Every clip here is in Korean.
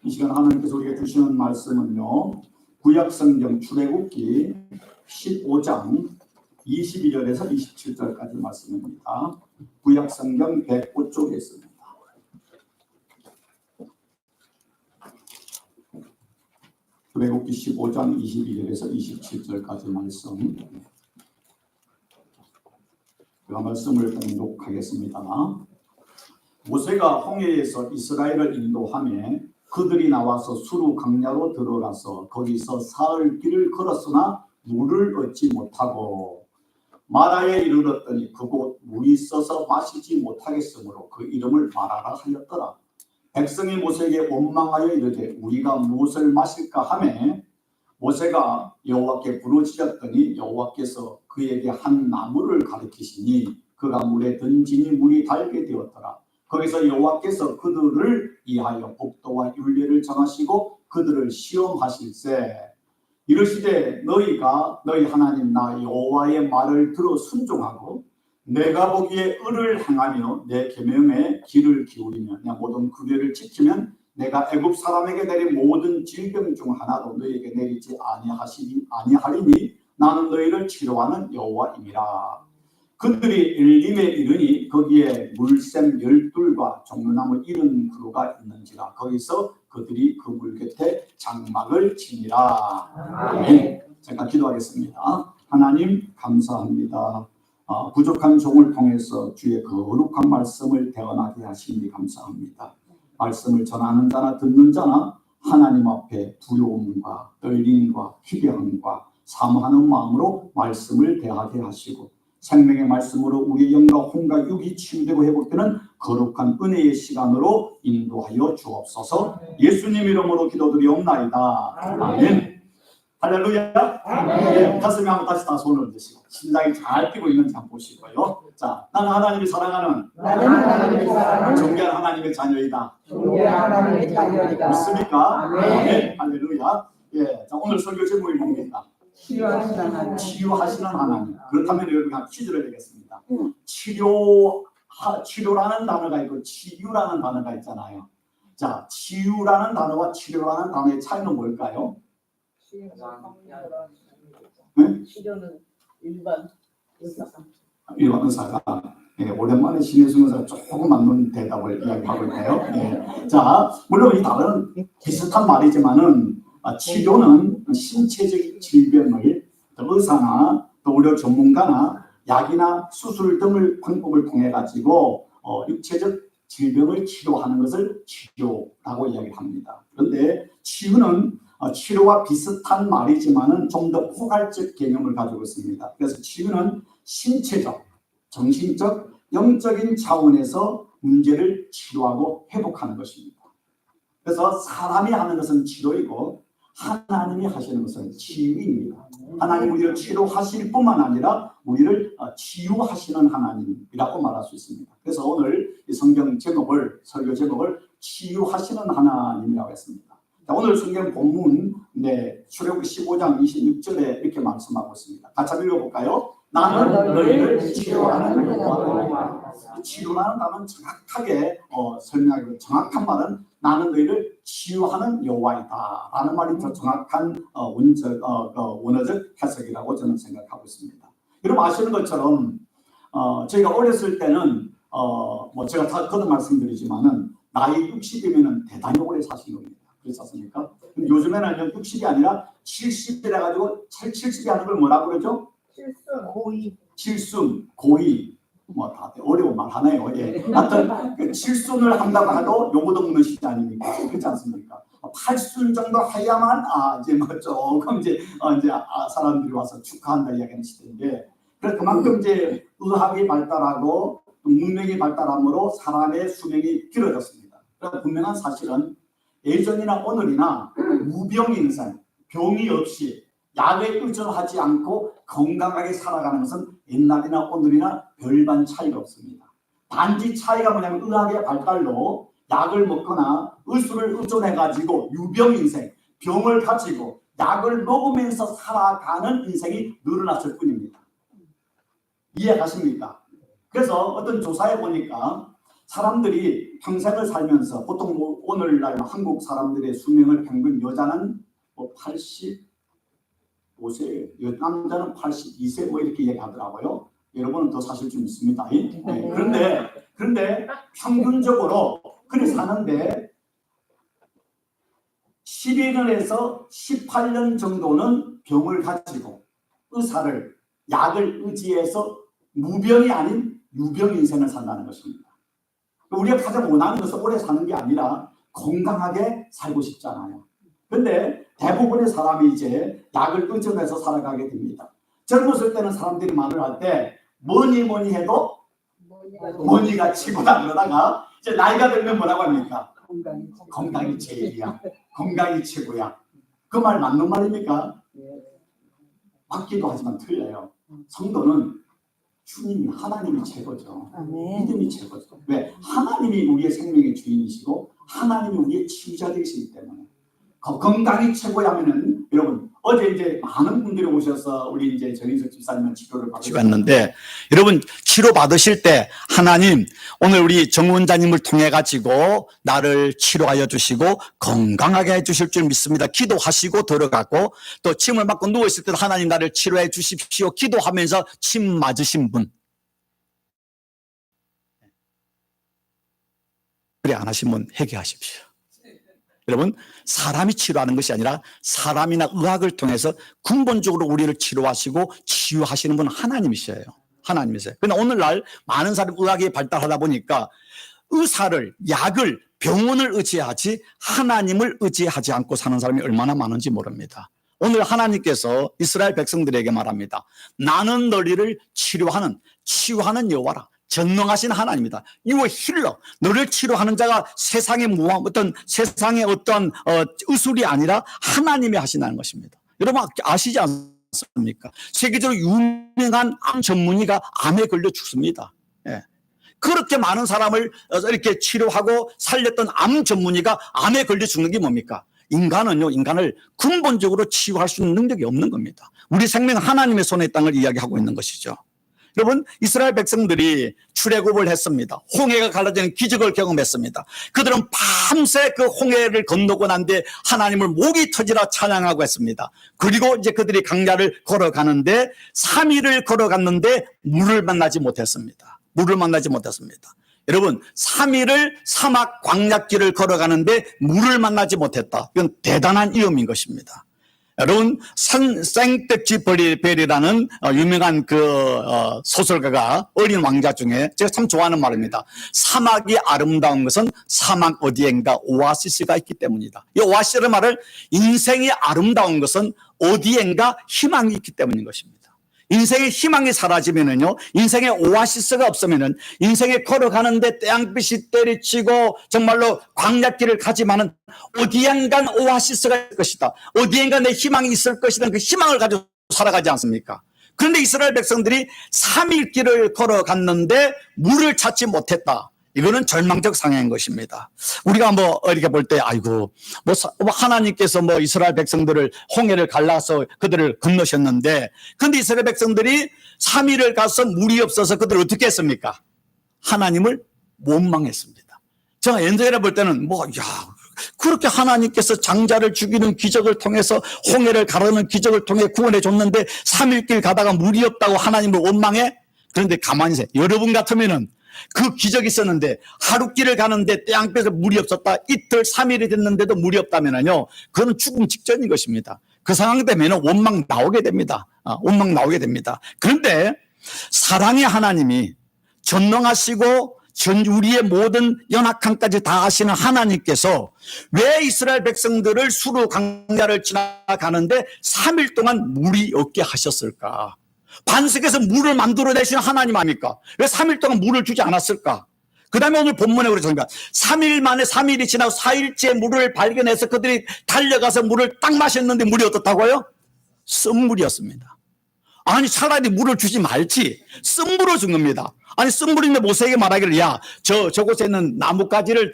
이 시간 하나님께서 우리에게 주시는 말씀은요, 구약성경 출애굽기 15장 21절에서 27절까지 말씀입니다. 구약성경 105쪽에 있습니다. 출애굽기 15장 22절에서 27절까지 말씀. 제가 말씀을 봉독하겠습니다. 모세가 홍해에서 이스라엘을 인도하며 그들이 나와서 수르 강야로 들어가서 거기서 사흘 길을 걸었으나 물을 얻지 못하고 마라에 이르렀더니 그곳 물이 있어서 마시지 못하겠으므로 그 이름을 마라라 하였더라. 백성이 모세에게 원망하여 이르되 우리가 무엇을 마실까 하매 모세가 여호와께 부르짖었더니 여호와께서 그에게 한 나무를 가리키시니 그가 물에 던지니 물이 달게 되었더라. 거기서 여호와께서 그들을 위하여 법도와 율례를 정하시고 그들을 시험하실세 이르시되 너희가 너희 하나님 나 여호와의 말을 들어 순종하고 내가 보기에 의를 행하며 내 계명에 귀를 기울이며 내 모든 규례를 지키면 내가 애굽 사람에게 내린 모든 질병 중 하나도 너희에게 내리지 아니하리니 나는 너희를 치료하는 여호와임이라. 그들이 엘림에 이르니 거기에 물샘 12과 종려나무 70그루가 있는지라. 거기서 그들이 그 물 곁에 장막을 치니라. 아멘. 제가 기도하겠습니다. 하나님 감사합니다. 부족한 종을 통해서 주의 거룩한 말씀을 대언하게 하시니 감사합니다. 말씀을 전하는 자나 듣는 자나 하나님 앞에 두려움과 떨림과 기대함과 사모하는 마음으로 말씀을 대하게 하시고 생명의 말씀으로 우리의 영과 혼과 육이 치유되고 회복되는 거룩한 은혜의 시간으로 인도하여 주옵소서. 예수님 이름으로 기도드리옵나이다. 아멘. 할렐루야. 네, 가슴에 한번 다시 다 손을 드시고 심장이 잘 뛰고 있는지 한번 보시고요. 자, 나는 하나님이 사랑하는 존귀한 하나님의 자녀이다. 믿습니까? 아멘. 할렐루야. 예, 자, 오늘 설교 제목이 뭡니까? 치유하시는 하나님. 그렇다면 여러분 퀴즈를 내겠습니다. 치료라는 단어가 있고 치유라는 단어가 있잖아요. 자, 치유라는 단어와 치료라는 단어의 차이는 뭘까요? 네? 치료는 일반 의사가. 일반 의사가. 예, 오랜만에 신혜승 의사가 조금 맞는 대답을 이야기하고 있네요. 예. 자, 물론 이 단어는 비슷한 말이지만은 치료는 신체적 질병을 의사나 또 의료 전문가나 약이나 수술 등을 방법을 통해 가지고 육체적 질병을 치료하는 것을 치료라고 이야기합니다. 그런데 치유는 치료와 비슷한 말이지만은 좀 더 포괄적 개념을 가지고 있습니다. 그래서 치유는 신체적, 정신적, 영적인 차원에서 문제를 치료하고 회복하는 것입니다. 그래서 사람이 하는 것은 치료이고 하나님이 하시는 것은 치유입니다. 하나님 우리를 치료하실 뿐만 아니라 우리를 치유하시는 하나님이라고 말할 수 있습니다. 그래서 오늘 이 성경 제목을, 설교 제목을 치유하시는 하나님이라고 했습니다. 자, 오늘 성경 본문 출애굽기 15장 26절에 이렇게 말씀하고 있습니다. 같이 한번 읽어볼까요? 나는 너희를 치료하는 여호와이다. 치료라는 단어는 정확하게 설명하고 정확한 말은 나는 너희를 치유하는 여호와이다 라는 말이 더 정확한 원어적 해석이라고 저는 생각하고 있습니다. 여러분 아시는 것처럼 저희가 어렸을 때는 제가 다 거듭 말씀드리지만은 나이 60이면 대단히 오래 사신 겁니다. 그렇지 않습니까? 요즘에는 60이 아니라 70이라 가지고 70이 하는 걸 뭐라고 그러죠? 칠순, 고이, 다 어려운 말 하네요. 예. 하여튼 칠순을 한다고 해도 요거도 없는 시기 아닙니까? 그렇지 않습니까? 8순 정도 해야만 이제 조금 사람들이 와서 축하한다 이야기하는 시대인데, 그래서 그만큼 이제 의학이 발달하고 문명이 발달함으로 사람의 수명이 길어졌습니다. 그래서 분명한 사실은 예전이나 오늘이나 무병 인생, 병이 없이 약에 의존하지 않고 건강하게 살아가는 것은 옛날이나 오늘이나 별반 차이가 없습니다. 단지 차이가 뭐냐면 의학의 발달로 약을 먹거나 의술을 의존해가지고 유병 인생, 병을 가지고 약을 먹으면서 살아가는 인생이 늘어났을 뿐입니다. 이해가십니까? 그래서 어떤 조사에 보니까 사람들이 평생을 살면서 보통 뭐 오늘날 한국 사람들의 수명을 평균 여자는 뭐 85세, 남자는 82세 뭐 이렇게 얘기하더라고요. 여러분은 더 사실 좀 있습니다. 네. 그런데 평균적으로 그래 사는데 11년에서 18년 정도는 병을 가지고 의사를 약을 의지해서 무병이 아닌 유병 인생을 산다는 것입니다. 우리가 가장 원하는 것은 오래 사는 게 아니라 건강하게 살고 싶잖아요. 그런데 대부분의 사람이 이제 약을 의존해서 살아가게 됩니다. 젊었을 때는 사람들이 말을 할 때 뭐니 해도 뭐니가 최고다 그러다가 이제 나이가 들면 뭐라고 합니까? 건강이 제일이야. 건강이 최고야. 그 말 맞는 말입니까? 맞기도 하지만 틀려요. 성도는 주님이 하나님이 최고죠. 믿음이 최고죠. 왜? 하나님이 우리의 생명의 주인이시고 하나님이 우리의 치유자 되시기 때문에 건강이 최고야면은 여러분 어제 이제 많은 분들이 오셔서 우리 이제 정인석 집사님은 치료를 받으셨는데 여러분 치료 받으실 때 하나님 오늘 우리 정 원장님을 통해 가지고 나를 치료하여 주시고 건강하게 해 주실 줄 믿습니다. 기도하시고 들어가고 또 침을 맞고 누워 있을 때도 하나님 나를 치료해 주십시오. 기도하면서 침 맞으신 분 그래 안 하신 분 회개하십시오. 여러분 사람이 치료하는 것이 아니라 사람이나 의학을 통해서 근본적으로 우리를 치료하시고 치유하시는 분은 하나님이셔요. 하나님이세요. 그런데 오늘날 많은 사람이 의학이 발달하다 보니까 의사를 약을 병원을 의지하지 하나님을 의지하지 않고 사는 사람이 얼마나 많은지 모릅니다. 오늘 하나님께서 이스라엘 백성들에게 말합니다. 나는 너희를 치유하는 여호와라. 전능하신 하나님이다. You are healer. 너를 치료하는 자가 세상의 세상의 어떤 의술이 아니라 하나님이 하신다는 것입니다. 여러분 아시지 않습니까? 세계적으로 유명한 암 전문의가 암에 걸려 죽습니다. 예. 그렇게 많은 사람을 이렇게 치료하고 살렸던 암 전문의가 암에 걸려 죽는 게 뭡니까? 인간을 근본적으로 치유할 수 있는 능력이 없는 겁니다. 우리 생명은 하나님의 손에 있다는 걸 이야기하고 있는 것이죠. 여러분 이스라엘 백성들이 출애굽을 했습니다. 홍해가 갈라지는 기적을 경험했습니다. 그들은 밤새 그 홍해를 건너고 난 뒤에 하나님을 목이 터지라 찬양하고 했습니다. 그리고 이제 그들이 강야를 걸어가는데 3일을 걸어갔는데 물을 만나지 못했습니다. 여러분 3일을 사막 광야길을 걸어가는데 물을 만나지 못했다. 이건 대단한 위험인 것입니다. 여러분 생텍쥐페리라는 유명한 소설가가 어린 왕자 중에 제가 참 좋아하는 말입니다. 사막이 아름다운 것은 사막 어디엔가 오아시스가 있기 때문이다. 이 오아시스의 말을 인생이 아름다운 것은 어디엔가 희망이 있기 때문인 것입니다. 인생의 희망이 사라지면은요, 인생의 오아시스가 없으면은 인생에 걸어가는데 태양빛이 때리치고 정말로 광야길을 가지만은 어디엔간 오아시스가 있을 것이다. 어디엔가 내 희망이 있을 것이다. 그 희망을 가지고 살아가지 않습니까? 그런데 이스라엘 백성들이 3일 길을 걸어갔는데 물을 찾지 못했다. 이거는 절망적 상황인 것입니다. 우리가 이렇게 볼 때, 하나님께서 이스라엘 백성들을 홍해를 갈라서 그들을 건너셨는데, 근데 이스라엘 백성들이 3일을 가서 물이 없어서 그들을 어떻게 했습니까? 하나님을 원망했습니다. 제가 옛날에 볼 때는, 그렇게 하나님께서 장자를 죽이는 기적을 통해서 홍해를 가르는 기적을 통해 구원해 줬는데 3일 길 가다가 물이 없다고 하나님을 원망해? 그런데 가만히 있어요. 여러분 같으면은 그 기적이 있었는데 하루 길을 가는데 태양볕에 물이 없었다. 이틀 3일이 됐는데도 물이 없다면요, 그건 죽음 직전인 것입니다. 그 상황 되면 원망 나오게 됩니다. 그런데 사랑의 하나님이 전능하시고 우리의 모든 연약함까지 다 아시는 하나님께서 왜 이스라엘 백성들을 수르 광야를 지나가는데 3일 동안 물이 없게 하셨을까? 반석에서 물을 만들어내시는 하나님 아닙니까? 왜 3일 동안 물을 주지 않았을까? 그 다음에 오늘 본문에 그러니까 3일 만에 3일이 지나고 4일째 물을 발견해서 그들이 달려가서 물을 딱 마셨는데 물이 어떻다고요? 쓴물이었습니다. 아니 차라리 물을 주지 말지 쓴물을 준 겁니다. 아니 쓴물인데 모세에게 말하기를 야 저곳에 있는 나뭇가지를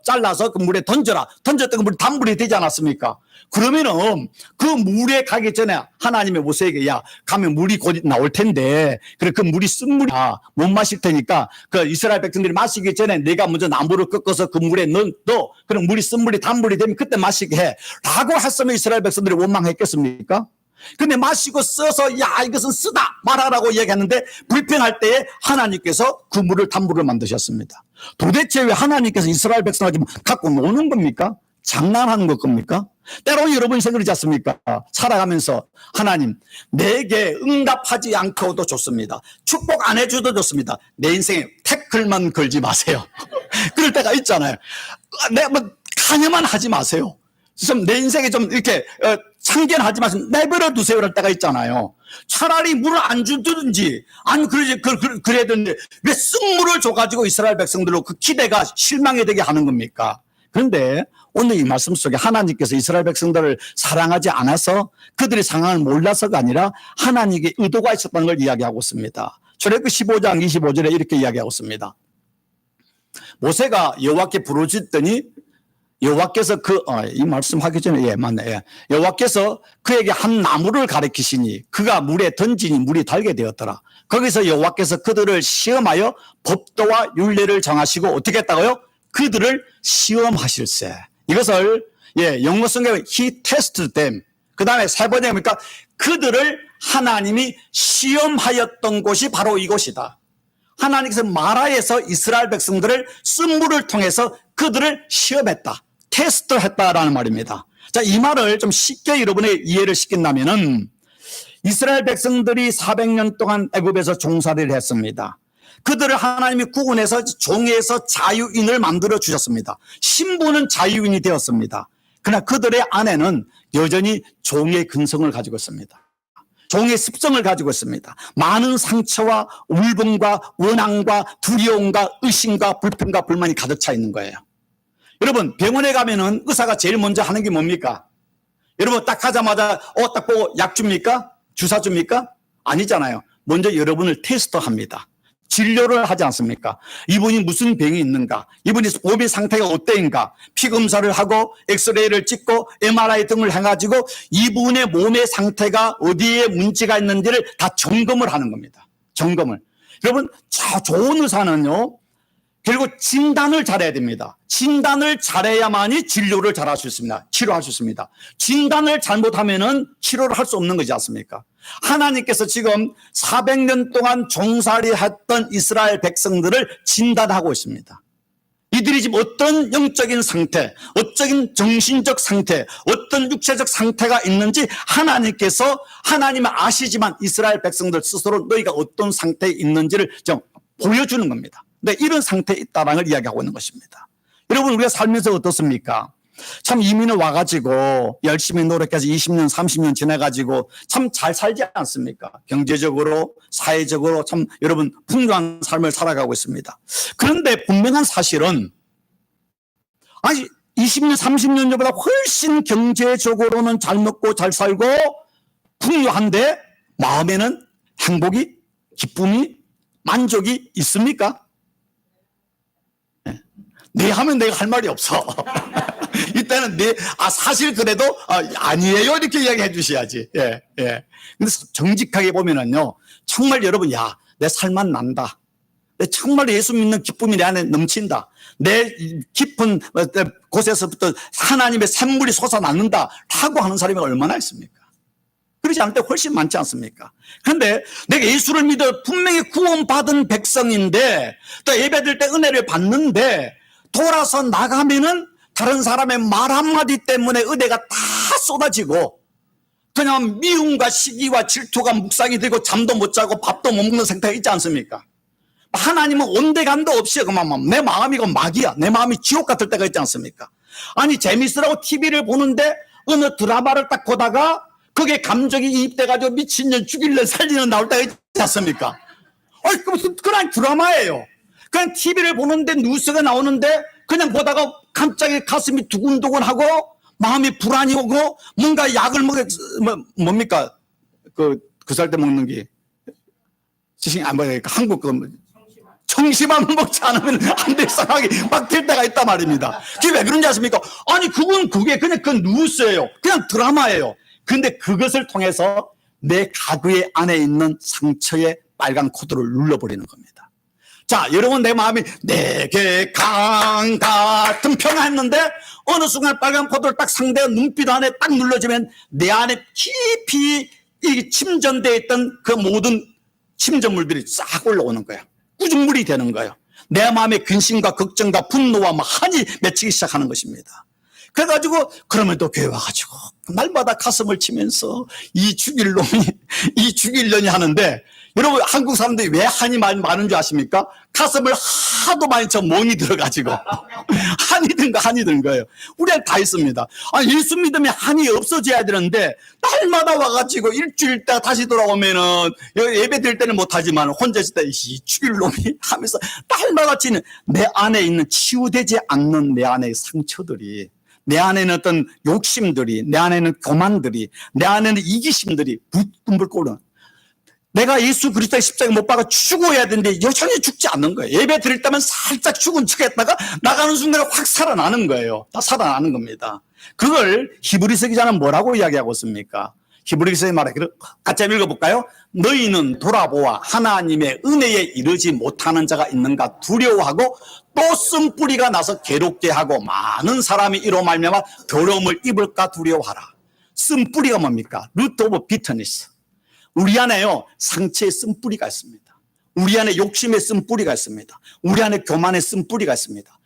잘라서 그 물에 던져라. 던졌던 그 물이 단물이 되지 않았습니까? 그러면은 그 물에 가기 전에 하나님이 모세에게 야 가면 물이 곧 나올 텐데 그래 그 물이 쓴물이야 못 마실 테니까 그 이스라엘 백성들이 마시기 전에 내가 먼저 나무를 꺾어서 그 물에 넣어 그럼 물이 쓴물이 단물이 되면 그때 마시게 해 라고 했으면 이스라엘 백성들이 원망했겠습니까? 근데 마시고 써서 야 이것은 쓰다 말하라고 얘기했는데 불평할 때에 하나님께서 그 물을 단물을 만드셨습니다. 도대체 왜 하나님께서 이스라엘 백성을 좀 갖고 노는 겁니까? 장난하는 것 겁니까? 때로 여러분이 생각하지 않습니까? 살아가면서 하나님 내게 응답하지 않고도 좋습니다. 축복 안 해줘도 좋습니다. 내 인생에 태클만 걸지 마세요. 그럴 때가 있잖아요. 내가 뭐 강요만 하지 마세요. 좀 내 인생에 좀 이렇게 참견하지 마세요. 내버려 두세요. 그럴 때가 있잖아요. 차라리 물을 안 주든지 아니 그래야 되는데 왜 쓴물을 줘가지고 이스라엘 백성들로 그 기대가 실망이 되게 하는 겁니까? 그런데 오늘 이 말씀 속에 하나님께서 이스라엘 백성들을 사랑하지 않아서 그들의 상황을 몰라서가 아니라 하나님의 의도가 있었다는 걸 이야기하고 있습니다. 출애굽기 15장 25절에 이렇게 이야기하고 있습니다. 모세가 여호와께 부르짖더니 여호와께서 이 말씀하기 전에 예 맞네. 예. 여호와께서 그에게 한 나무를 가리키시니 그가 물에 던지니 물이 달게 되었더라. 거기서 여호와께서 그들을 시험하여 법도와 율례를 정하시고 어떻게 했다고요? 그들을 시험하실세. 이것을 영어 성경에 he tested them. 그 다음에 세 번째 뭡니까? 그들을 하나님이 시험하였던 곳이 바로 이곳이다. 하나님께서 마라에서 이스라엘 백성들을 쓴물을 통해서 그들을 시험했다. 테스트했다라는 말입니다. 자, 이 말을 좀 쉽게 여러분의 이해를 시킨다면은 이스라엘 백성들이 400년 동안 애굽에서 종살이를 했습니다. 그들을 하나님이 구원해서 종에서 자유인을 만들어 주셨습니다. 신부는 자유인이 되었습니다. 그러나 그들의 안에는 여전히 종의 근성을 가지고 있습니다. 종의 습성을 가지고 있습니다. 많은 상처와 울분과 원한과 두려움과 의심과 불평과 불만이 가득 차 있는 거예요. 여러분 병원에 가면은 의사가 제일 먼저 하는 게 뭡니까? 여러분 딱 가자마자 딱 보고 약 줍니까? 주사 줍니까? 아니잖아요. 먼저 여러분을 테스트합니다. 진료를 하지 않습니까? 이분이 무슨 병이 있는가? 이분이 몸의 상태가 어때인가? 피 검사를 하고 엑스레이를 찍고 MRI 등을 해가지고 이분의 몸의 상태가 어디에 문제가 있는지를 다 점검을 하는 겁니다. 점검을. 여러분 좋은 의사는요. 결국 진단을 잘해야 됩니다. 진단을 잘해야만이 진료를 잘할 수 있습니다. 치료할 수 있습니다. 진단을 잘못하면은 치료를 할 수 없는 거지 않습니까? 하나님께서 지금 400년 동안 종살이 했던 이스라엘 백성들을 진단하고 있습니다. 이들이 지금 어떤 영적인 상태, 어떤 정신적 상태, 어떤 육체적 상태가 있는지 하나님께서 하나님은 아시지만 이스라엘 백성들 스스로 너희가 어떤 상태에 있는지를 좀 보여주는 겁니다. 네, 이런 상태에 있다는 걸 이야기하고 있는 것입니다. 여러분 우리가 살면서 어떻습니까? 참 이민을 와가지고 열심히 노력해서 20년 30년 지내가지고 참 잘 살지 않습니까? 경제적으로 사회적으로 참 여러분 풍요한 삶을 살아가고 있습니다. 그런데 분명한 사실은 아니 20년 30년 전보다 훨씬 경제적으로는 잘 먹고 잘 살고 풍요한데 마음에는 행복이 기쁨이 만족이 있습니까? 네 하면 내가 할 말이 없어. 이때는 사실 그래도 아니에요 이렇게 이야기해 주셔야지. 예. 근데 정직하게 보면은요, 정말 여러분, 내 살만 난다. 내 정말 예수 믿는 기쁨이 내 안에 넘친다. 내 깊은 곳에서부터 하나님의 샘물이 솟아나는다. 라고 하는 사람이 얼마나 있습니까? 그러지 않을 때 훨씬 많지 않습니까? 그런데 내가 예수를 믿어 분명히 구원받은 백성인데 또 예배드릴 때 은혜를 받는데 돌아서 나가면은 다른 사람의 말 한마디 때문에 은혜가 다 쏟아지고 그냥 미움과 시기와 질투가 묵상이 되고 잠도 못 자고 밥도 못 먹는 상태가 있지 않습니까? 하나님은 온데간도 없이 그만 내 마음이 막이야. 내 마음이 지옥 같을 때가 있지 않습니까? 아니 재밌으라고 TV를 보는데 어느 드라마를 딱 보다가 그게 감정이 이입돼가지고 미친년 죽일래 살리는 나올 때가 있지 않습니까? 그냥 드라마예요. 그냥 TV를 보는데 뉴스가 나오는데 그냥 보다가 갑자기 가슴이 두근두근하고 마음이 불안이 오고 뭔가 약을 뭡니까? 그 그 살 때 먹는 게 한국 청심환 먹지 않으면 안 될 상황이 막 될 때가 있단 말입니다. 그게 왜 그런지 아십니까? 아니 그게 그냥 그 뉴스예요. 그냥 드라마예요. 근데 그것을 통해서 내 가구의 안에 있는 상처의 빨간 코드를 눌러버리는 겁니다. 자, 여러분, 내 마음이 내게 강 같은 평화했는데 어느 순간 빨간 코드를 딱 상대의 눈빛 안에 딱 눌러지면 내 안에 깊이 이 침전되어 있던 그 모든 침전물들이 싹 올라오는 거예요. 꾸준물이 되는 거예요. 내 마음의 근심과 걱정과 분노와 한이 맺히기 시작하는 것입니다. 그래가지고 그러면 또 교회 와가지고 날마다 가슴을 치면서 이 죽일 년이 하는데, 여러분 한국 사람들이 왜 한이 많은 줄 아십니까? 가슴을 하도 많이 쳐 멍이 들어가지고 한이 든 거예요. 우리는 다 있습니다. 예수 믿으면 한이 없어져야 되는데 날마다 와가지고 일주일 있다가 다시 돌아오면은 예배 드릴 때는 못하지만 혼자 있을 때 이 죽일 놈이 하면서 날마다 치는 내 안에 있는 치유되지 않는 내 안의 상처들이, 내 안에는 어떤 욕심들이, 내 안에는 교만들이, 내 안에는 이기심들이 불끈불 끓는, 내가 예수 그리스도의 십자가에 못 박아 죽어야 되는데 여전히 죽지 않는 거예요. 예배 드릴 때면 살짝 죽은 척 했다가 나가는 순간에 확 살아나는 거예요. 다 살아나는 겁니다. 그걸 히브리서 기자는 뭐라고 이야기하고 있습니까? 히브리서의 말에 같이 한번 읽어볼까요? 너희는 돌아보아 하나님의 은혜에 이르지 못하는 자가 있는가 두려워하고 또 쓴뿌리가 나서 괴롭게 하고 많은 사람이 이로 말미암아 괴로움을 입을까 두려워하라. 쓴뿌리가 뭡니까? 루트 오브 비터니스. 우리 안에요, 상처의 쓴뿌리가 있습니다. 우리 안에 욕심의 쓴뿌리가 있습니다. 우리 안에 교만의 쓴뿌리가 있습니다.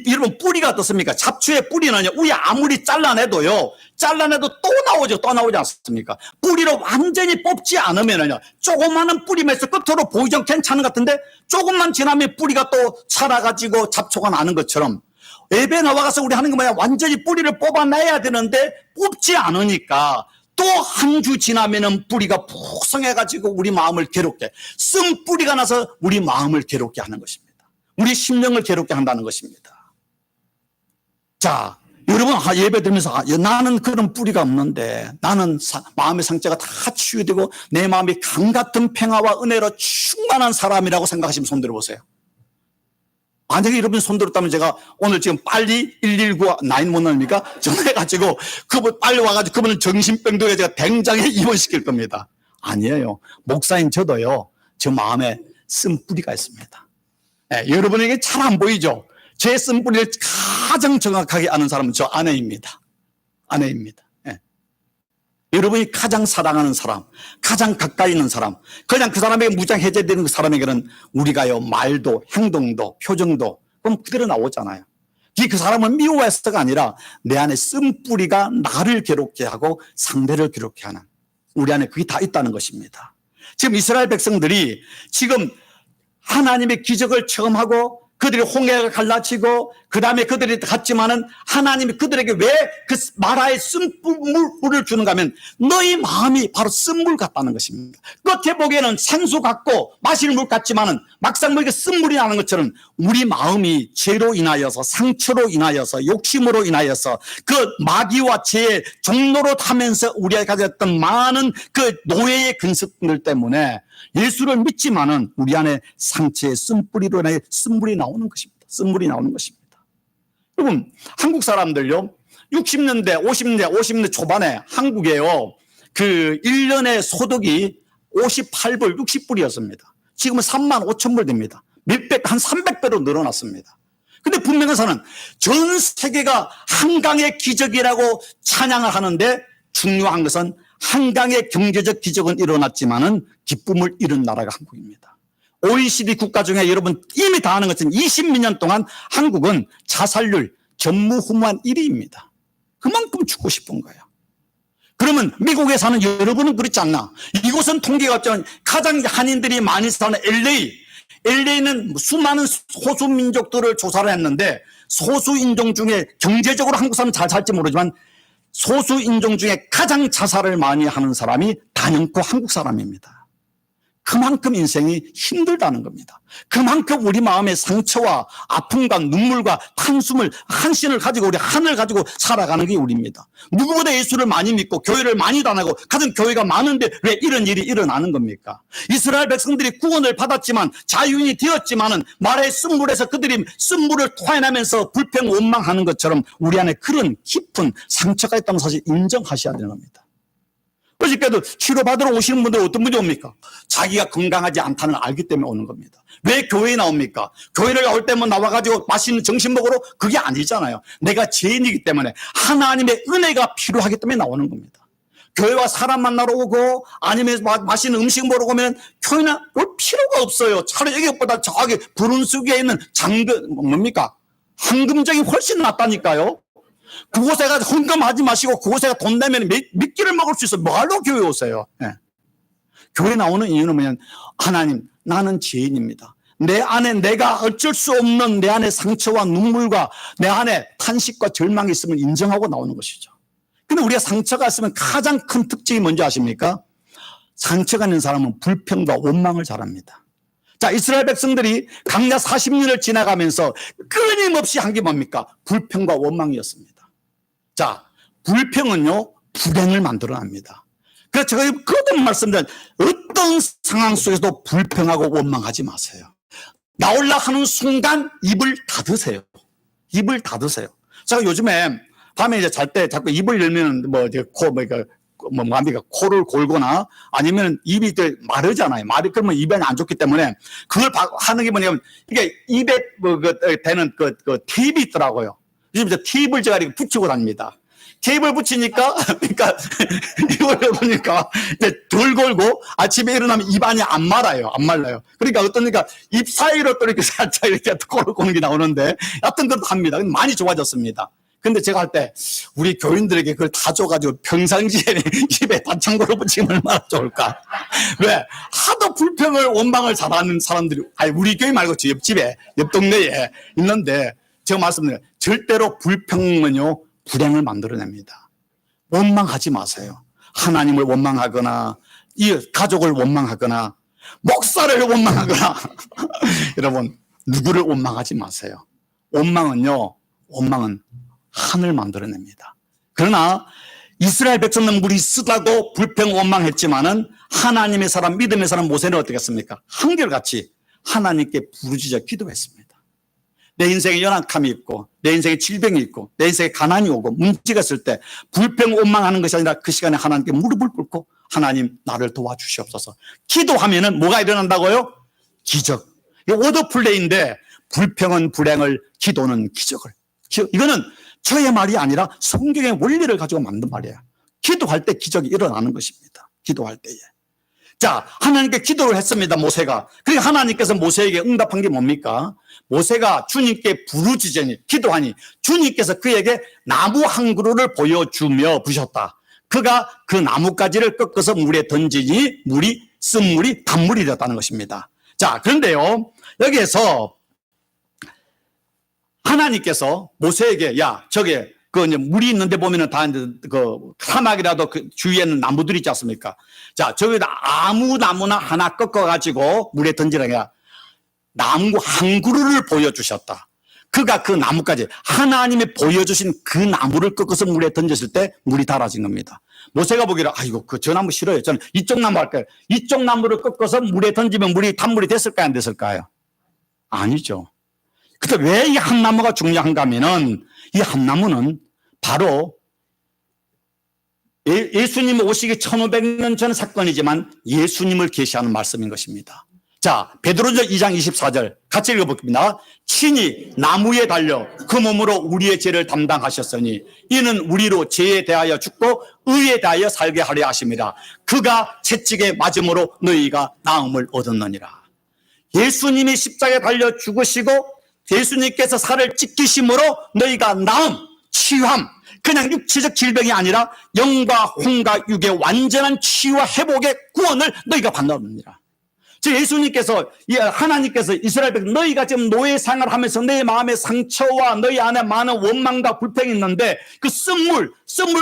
여러분, 뿌리가 어떻습니까? 잡초의 뿌리는요, 위에 아무리 잘라내도 또 나오지 않습니까? 뿌리로 완전히 뽑지 않으면요, 조그마한 뿌리면서 끝으로 보이죠? 괜찮은 것 같은데, 조금만 지나면 뿌리가 또 자라가지고 잡초가 나는 것처럼, 예배 나와가서 우리 하는 거 뭐야? 완전히 뿌리를 뽑아내야 되는데, 뽑지 않으니까, 또 한 주 지나면은 뿌리가 풍성해가지고 우리 마음을 괴롭게, 쓴 뿌리가 나서 우리 마음을 괴롭게 하는 것입니다. 우리 심령을 괴롭게 한다는 것입니다. 자, 여러분 예배 드리면서 나는 그런 뿌리가 없는데, 나는 마음의 상처가 다 치유되고 내 마음이 강 같은 평화와 은혜로 충만한 사람이라고 생각하시면 손 들어보세요. 만약에 여러분이 손 들었다면 제가 오늘 지금 빨리 119 911입니까? 전화해가지고 그분 빨리 와가지고 그분은 정신병동에 제가 당장에 입원시킬 겁니다. 아니에요. 목사인 저도요, 저 마음에 쓴 뿌리가 있습니다. 여러분에게 잘 안 보이죠? 제 쓴 뿌리를 가장 정확하게 아는 사람은 저 아내입니다. 여러분이 가장 사랑하는 사람, 가장 가까이 있는 사람, 그냥 그 사람에게 무장 해제되는 그 사람에게는 우리가요, 말도, 행동도, 표정도 그럼 그대로 나오잖아요. 그 사람을 미워해서가 아니라 내 안에 쓴 뿌리가 나를 괴롭게 하고 상대를 괴롭게 하는, 우리 안에 그게 다 있다는 것입니다. 지금 이스라엘 백성들이 지금 하나님의 기적을 체험하고 그들이 홍해가 갈라치고 그 다음에 그들이 갔지만은 하나님이 그들에게 왜 그 마라의 쓴물을 주는가 하면 너희 마음이 바로 쓴물 같다는 것입니다. 겉에 보기에는 생수 같고 마실 물 같지만은 막상 보니까 쓴물이 나는 것처럼 우리 마음이 죄로 인하여서, 상처로 인하여서, 욕심으로 인하여서 그 마귀와 죄의 종로로 타면서 우리가 가졌던 많은 그 노예의 근습들 때문에 예수를 믿지만은 우리 안에 상처의 쓴뿌리로 인해 쓴물이 나오는 것입니다. 쓴물이 나오는 것입니다. 여러분, 한국 사람들요, 60년대, 50년대 초반에 한국에요, 그 1년의 소득이 58불, 60불이었습니다. 지금은 35,000불 됩니다. 한 300배로 늘어났습니다. 근데 분명한 사실은 전 세계가 한강의 기적이라고 찬양을 하는데 중요한 것은 한강의 경제적 기적은 일어났지만은 기쁨을 잃은 나라가 한국입니다. OECD 국가 중에 여러분 이미 다 아는 것은 20몇 년 동안 한국은 자살률 전무후무한 1위입니다. 그만큼 죽고 싶은 거예요. 그러면 미국에 사는 여러분은 그렇지 않나? 이곳은 통계가 없지만 가장 한인들이 많이 사는 LA는 수많은 소수민족들을 조사를 했는데 소수인종 중에 경제적으로 한국 사람 잘 살지 모르지만 소수인종 중에 가장 자살을 많이 하는 사람이 단연코 한국 사람입니다. 그만큼 인생이 힘들다는 겁니다. 그만큼 우리 마음의 상처와 아픔과 눈물과 한숨을 한신을 가지고 우리 한을 가지고 살아가는 게 우리입니다. 누구보다 예수를 많이 믿고 교회를 많이 다니고 가진 교회가 많은데 왜 이런 일이 일어나는 겁니까? 이스라엘 백성들이 구원을 받았지만 자유인이 되었지만은 말의 쓴물에서 그들이 쓴물을 토해내면서 불평 원망하는 것처럼 우리 안에 그런 깊은 상처가 있다는 사실 인정하셔야 되는 겁니다. 어저께도 치료받으러 오시는 분들 어떤 분이 옵니까? 자기가 건강하지 않다는 걸 알기 때문에 오는 겁니다. 왜 교회에 나옵니까? 교회를 나올 때만 나와가지고 맛있는 정신 먹으러? 그게 아니잖아요. 내가 죄인이기 때문에 하나님의 은혜가 필요하기 때문에 나오는 겁니다. 교회와 사람 만나러 오고 아니면 맛있는 음식 먹으러 오면 교회는 올 필요가 없어요. 차라리 여기보다 저기 부른수기에 있는 뭡니까? 황금정이 훨씬 낫다니까요. 그곳에 가서 헌금하지 마시고 그곳에 돈 내면 몇 끼를 먹을 수 있어. 뭐하러 교회 오세요? 네. 교회 나오는 이유는 뭐냐면 하나님 나는 죄인입니다. 내 안에 내가 어쩔 수 없는 내 안에 상처와 눈물과 내 안에 탄식과 절망이 있으면 인정하고 나오는 것이죠. 근데 우리가 상처가 있으면 가장 큰 특징이 뭔지 아십니까? 상처가 있는 사람은 불평과 원망을 잘합니다. 자, 이스라엘 백성들이 광야 40년을 지나가면서 끊임없이 한 게 뭡니까? 불평과 원망이었습니다. 자, 불평은요, 불행을 만들어냅니다. 그래서 제가 거듭 말씀드린 어떤 상황 속에서도 불평하고 원망하지 마세요. 나올라 하는 순간 입을 닫으세요. 입을 닫으세요. 제가 요즘에 밤에 이제 잘 때 자꾸 입을 열면 코를 골거나 아니면 입이 마르잖아요. 그러면 입에 안 좋기 때문에 그걸 하는 게 뭐냐면 이게 입에 되는 팁이 있더라고요. 요즘 팁을 제가 이렇게 붙이고 다닙니다. 팁을 붙이니까, 그러니까, 이걸 해보니까, 덜 걸고, 아침에 일어나면 입 안이 안 말아요. 안 말라요. 그러니까 어떠니까, 입 사이로 또 이렇게 살짝 이렇게 코를 고는 게 나오는데, 하여튼 그것도 합니다. 많이 좋아졌습니다. 근데 제가 할 때, 우리 교인들에게 그걸 다 줘가지고, 평상시에 입에 단창고를 붙이면 얼마나 좋을까. 왜? 하도 불평을, 원망을 잘하는 사람들이, 아니, 우리 교회 말고 저 옆집에, 옆 동네에 있는데, 제가 말씀드려요. 절대로 불평은요, 불행을 만들어냅니다. 원망하지 마세요. 하나님을 원망하거나 이 가족을 원망하거나 목사를 원망하거나 여러분 누구를 원망하지 마세요. 원망은 한을 만들어냅니다. 그러나 이스라엘 백성은 물이 쓰다고 불평 원망했지만은 하나님의 사람 믿음의 사람 모세는 어떻게 했습니까? 한결같이 하나님께 부르짖어 기도했습니다. 내 인생에 연약함이 있고 내 인생에 질병이 있고 내 인생에 가난이 오고 문제가 있을 때 불평 원망하는 것이 아니라 그 시간에 하나님께 무릎을 꿇고 하나님 나를 도와주시옵소서. 기도하면은 뭐가 일어난다고요? 기적. 이 오더플레이인데 불평은 불행을, 기도는 기적을. 이거는 저의 말이 아니라 성경의 원리를 가지고 만든 말이에요. 기도할 때 기적이 일어나는 것입니다. 기도할 때에. 자, 하나님께 기도를 했습니다, 모세가. 그러니까 하나님께서 모세에게 응답한 게 뭡니까? 모세가 주님께 부르짖으니, 기도하니, 주님께서 그에게 나무 한 그루를 보여주며 부셨다. 그가 그 나뭇가지를 꺾어서 물에 던지니 쓴물이 단물이 되었다는 것입니다. 자, 그런데요, 여기에서 하나님께서 모세에게, 야, 저게, 이제 물이 있는데 보면은 다 이제 사막이라도 그 주위에는 나무들이 있지 않습니까? 자, 저기다 아무 나무나 하나 꺾어가지고 물에 던지라 게 나무 한 그루를 보여주셨다. 그가 그 나무까지 하나님이 보여주신 그 나무를 꺾어서 물에 던졌을 때 물이 달아진 겁니다. 모세가 보기로 아이고 저 나무 싫어요. 저는 이쪽 나무 할까요? 이쪽 나무를 꺾어서 물에 던지면 물이 단물이 됐을까요? 안 됐을까요? 아니죠. 근데 왜 이 한 나무가 중요한가 하면은 이 한 나무는 바로 예수님 오시기 1500년 전 사건이지만 예수님을 계시하는 말씀인 것입니다. 자, 베드로전서 2장 24절 같이 읽어보겠습니다. 친히 나무에 달려 그 몸으로 우리의 죄를 담당하셨으니 이는 우리로 죄에 대하여 죽고 의에 대하여 살게 하려 하심이라. 그가 채찍에 맞음으로 너희가 나음을 얻었느니라. 예수님이 십자가에 달려 죽으시고 예수님께서 살을 찢기심으로 너희가 나음, 치유함, 그냥 육체적 질병이 아니라 영과 혼과 육의 완전한 치유와 회복의 구원을 너희가 받느니라. 즉 예수님께서, 하나님께서 이스라엘 백성 너희가 지금 노예 생활을 하면서 내 마음의 상처와 너희 안에 많은 원망과 불평이 있는데 그 쓴물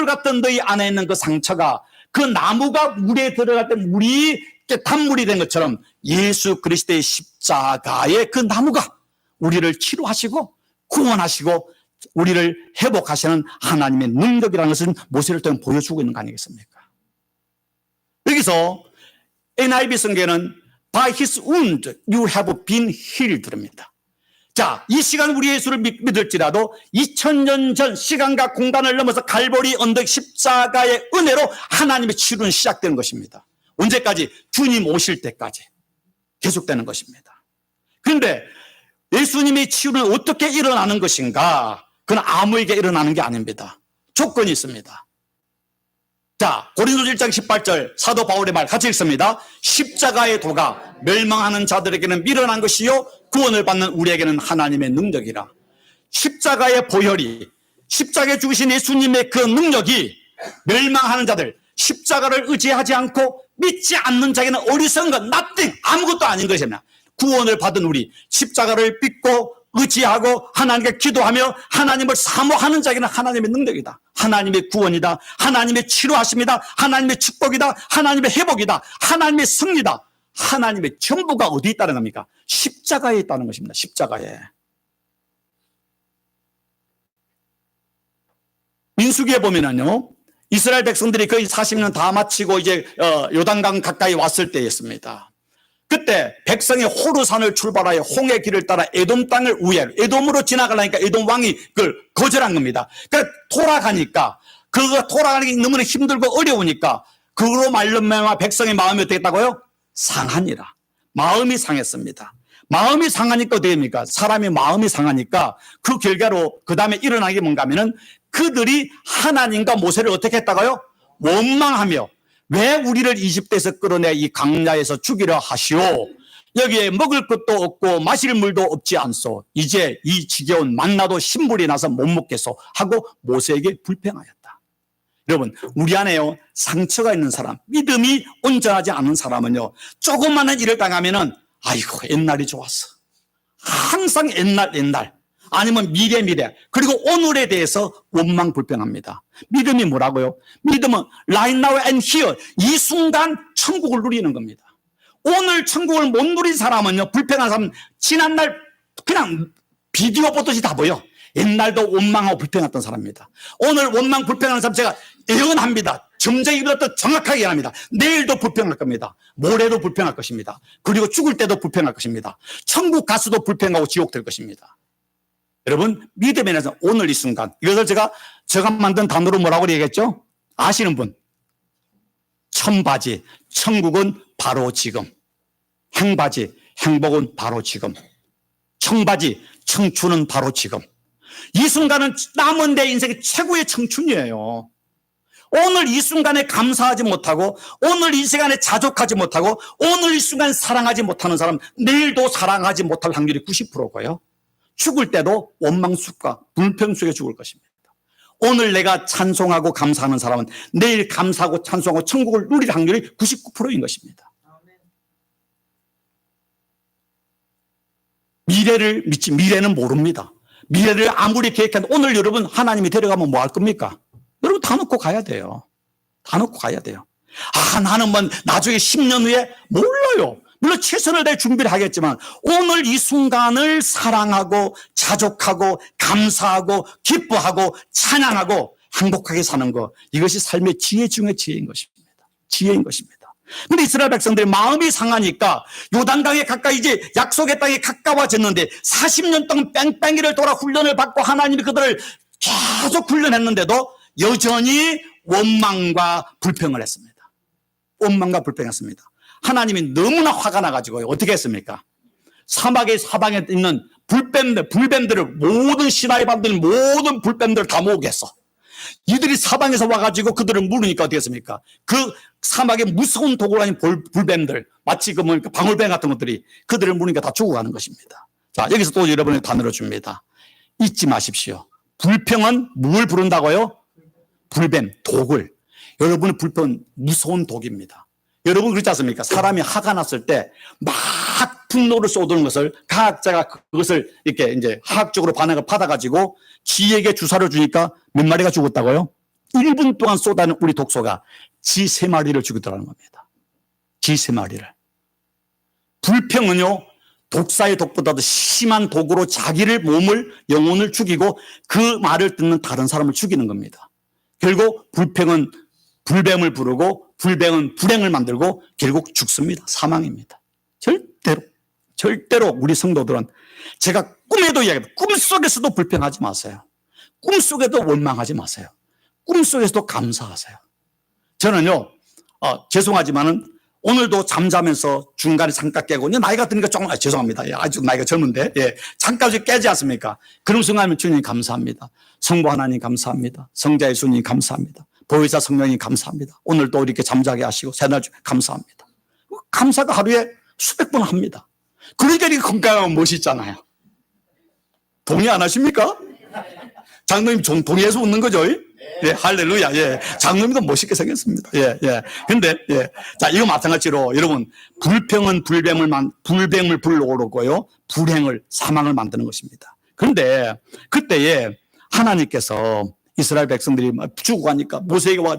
같은 너희 안에 있는 그 상처가 그 나무가 물에 들어갈 때 물이 단물이 된 것처럼 예수 그리스도의 십자가의 그 나무가 우리를 치료하시고 구원하시고 우리를 회복하시는 하나님의 능력이라는 것은 모세를 통해 보여주고 있는 거 아니겠습니까? 여기서 NIV 성경에는 By his wound you have been healed입니다. 자, 이 시간 우리 예수를 믿을지라도 2000년 전 시간과 공간을 넘어서 갈보리 언덕 십자가의 은혜로 하나님의 치료는 시작되는 것입니다. 언제까지? 주님 오실 때까지 계속되는 것입니다. 그런데 예수님의 치유는 어떻게 일어나는 것인가? 그건 아무에게 일어나는 게 아닙니다. 조건이 있습니다. 자, 고린도서 1장 18절 사도 바울의 말 같이 읽습니다. 십자가의 도가 멸망하는 자들에게는 미련한 것이요 구원을 받는 우리에게는 하나님의 능력이라. 십자가의 보혈이, 십자가에 죽으신 예수님의 그 능력이 멸망하는 자들, 십자가를 의지하지 않고 믿지 않는 자에게는 어리석은 것, nothing, 아무것도 아닌 것입니다. 구원을 받은 우리, 십자가를 믿고 의지하고 하나님께 기도하며 하나님을 사모하는 자에게는 하나님의 능력이다. 하나님의 구원이다. 하나님의 치료하십니다. 하나님의 축복이다. 하나님의 회복이다. 하나님의 승리다. 하나님의 전부가 어디에 있다는 겁니까? 십자가에 있다는 것입니다. 십자가에. 민수기에 보면은요, 이스라엘 백성들이 거의 40년 다 마치고 이제 요단강 가까이 왔을 때였습니다. 그때 백성이 호르산을 출발하여 홍해 길을 따라 에돔 땅을 우회로 에돔으로 지나가려니까 에돔 왕이 그걸 거절한 겁니다. 그러니까 돌아가니까 그거 돌아가는 게 너무나 힘들고 어려우니까 그로 말미암아 백성의 마음이 어떻게 했다고요? 상하니라. 마음이 상했습니다. 마음이 상하니까 어떻게 됩니까? 사람의 마음이 상하니까 그 결과로 그 다음에 일어나는 게 뭔가 하면은 그들이 하나님과 모세를 어떻게 했다고요? 원망하며 왜 우리를 이집트에서 끌어내 이 강야에서 죽이려 하시오? 여기에 먹을 것도 없고 마실 물도 없지 않소. 이제 이 지겨운 만나도 신물이 나서 못 먹겠소 하고 모세에게 불평하였다. 여러분, 우리 안에요 상처가 있는 사람, 믿음이 온전하지 않은 사람은요 조금만한 일을 당하면은 아이고 옛날이 좋았어. 항상 옛날 아니면 미래 그리고 오늘에 대해서 원망 불평합니다. 믿음이 뭐라고요? 믿음은 right now and here, 이 순간 천국을 누리는 겁니다. 오늘 천국을 못 누린 사람은요, 불평한 사람은 지난날 그냥 비디오 보듯이 다 보여. 옛날도 원망하고 불평했던 사람입니다. 오늘 원망 불평하는 사람 제가 예언합니다. 점쟁이 이것도 정확하게 예언합니다. 내일도 불평할 겁니다. 모레도 불평할 것입니다. 그리고 죽을 때도 불평할 것입니다. 천국 가서도 불평하고 지옥 될 것입니다. 여러분, 믿음에 대해서 오늘 이 순간, 이것을 제가 만든 단어로 뭐라고 얘기했죠? 아시는 분? 청바지, 천국은 바로 지금. 행바지, 행복은 바로 지금. 청바지, 청춘은 바로 지금. 이 순간은 남은 내 인생의 최고의 청춘이에요. 오늘 이 순간에 감사하지 못하고, 오늘 이 시간에 자족하지 못하고, 오늘 이 순간 사랑하지 못하는 사람, 내일도 사랑하지 못할 확률이 90%고요. 죽을 때도 원망숲과 불평 속에 죽을 것입니다. 오늘 내가 찬송하고 감사하는 사람은 내일 감사하고 찬송하고 천국을 누릴 확률이 99%인 것입니다. 미래를 믿지, 미래는 모릅니다. 미래를 아무리 계획해도 오늘 여러분 하나님이 데려가면 뭐 할 겁니까? 여러분 다 놓고 가야 돼요. 다 놓고 가야 돼요. 아, 나는 뭐 나중에 10년 후에 몰라요. 물론 최선을 다해 준비를 하겠지만 오늘 이 순간을 사랑하고 자족하고 감사하고 기뻐하고 찬양하고 행복하게 사는 것, 이것이 삶의 지혜 중의 지혜인 것입니다. 지혜인 것입니다. 근데 이스라엘 백성들이 마음이 상하니까 요단강에 가까이 이제 약속의 땅에 가까워졌는데 40년 동안 뺑뺑이를 돌아 훈련을 받고 하나님이 그들을 계속 훈련했는데도 여전히 원망과 불평을 했습니다. 원망과 불평했습니다. 하나님이 너무나 화가 나가지고 어떻게 했습니까? 사막에 있는 불뱀들을 모든 시나이 반들 모든 불뱀들을 다 모으겠어. 이들이 사방에서 와가지고 그들을 물으니까 어떻게 했습니까? 그 사막에 무서운 독을 가진 불뱀들, 마치 그 방울뱀 같은 것들이 그들을 물으니까 다 죽어가는 것입니다. 자, 여기서 또 여러분의 단어를 줍니다. 잊지 마십시오. 불평은 뭘 부른다고요? 불뱀, 독을. 여러분의 불평은 무서운 독입니다. 여러분 그렇지 않습니까? 사람이 화가 났을 때 막 분노를 쏟는 것을 과학자가 그것을 이렇게 이제 화학적으로 반응을 받아가지고 쥐에게 주사를 주니까 몇 마리가 죽었다고요? 1분 동안 쏟아낸 우리 독소가 쥐 3마리를 죽이더라는 겁니다. 쥐3마리를. 불평은요, 독사의 독보다도 심한 독으로 자기를 몸을 영혼을 죽이고 그 말을 듣는 다른 사람을 죽이는 겁니다. 결국 불평은 불뱀을 부르고 불뱀은 불행을 만들고 결국 죽습니다. 사망입니다. 절대로 우리 성도들은 제가 꿈에도 이야기합니다. 꿈속에서도 불평하지 마세요. 꿈속에도 원망하지 마세요. 꿈속에서도 감사하세요. 저는요, 죄송하지만은 오늘도 잠자면서 중간에 잠깐 깨고, 나이가 드니까 조금, 죄송합니다. 예, 아주 나이가 젊은데, 예, 잠깐씩 깨지 않습니까? 그런 순간에 주님 감사합니다. 성부 하나님 감사합니다. 성자 예수님 감사합니다. 보혜사 성령님 감사합니다. 오늘도 이렇게 잠자게 하시고, 새날 감사합니다. 감사가 하루에 수백 번 합니다. 그러니까 이렇게 건강하면 멋있잖아요. 동의 안 하십니까? 장로님 동의해서 웃는 거죠? 예, 할렐루야. 예. 장로님도 멋있게 생겼습니다. 예, 예. 근데, 예. 자, 이거 마찬가지로 여러분, 불평은 불뱀을 불러오르고요. 불행을, 사망을 만드는 것입니다. 그런데 그때에 하나님께서 이스라엘 백성들이 죽어가니까 모세에게 와